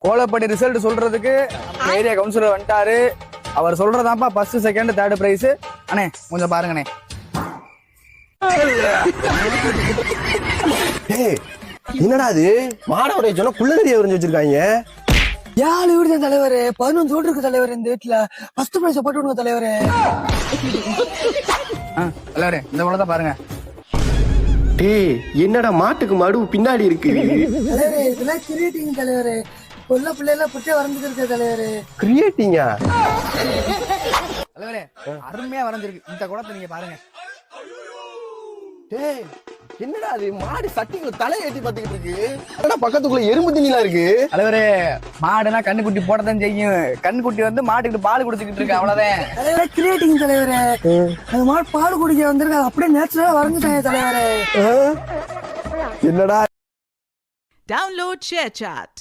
கோலப்படி result சொல்றதுக்கு area councillor வந்துட்டாரு. அவர் சொல்றதாப்பா first second third prize. அண்ணே கொஞ்சம் பாருங்கண்ணே. என்னடா அது மாடவுடைய சொன்னா குள்ளநெறிய வரைஞ்சு வச்சிருக்காங்க. யாழ் விடுத தலைவரே, 11 ஓட்டு இருக்கு தலைவர். இந்த வீட்டுல ஃபர்ஸ்ட் பிரைஸ் போட்டு விடுங்க தலைவரே. தலைவரே இந்த போலதான் பாருங்க. டேய் என்னடா மாட்டுக்கு மடு பின்னாடி இருக்கு. தலைவரே இதெல்லாம் கிரியேட்டிங் தலைவரே. கொல்ல பிள்ளைல புட்டே வரைஞ்சிட்டு இருக்க தலைவரே. கிரியேட்டிங்கா? தலைவரே அருமையா வரைஞ்சிருக்கு. இந்த குளத்தை நீங்க பாருங்க. டேய் என்னடா அது மாடு சட்டிக்குள்ள தலை ஏத்தி பாத்துக்கிட்டு இருக்கு. என்னடா பக்கத்துக்குள்ள எறும்பு தண்ணிலாம் இருக்கு. தலைவரே மாடுனா கண்ணுக்குட்டி போடத்தான் செய்யும். கண்ணுக்குட்டி வந்து மாட்டுக்கிட்டு பால் குடிச்சுக்கிட்டு இருக்கு, அவ்வளவுதான். தலைவரே கிரியேட்டிங் தலைவரே. அந்த மாடு பால் குடிக்க வந்திருக்கு, அப்படியே நேச்சுரலா வரைஞ்சிட்டாங்க தலைவரே. என்னடா Download ShareChat.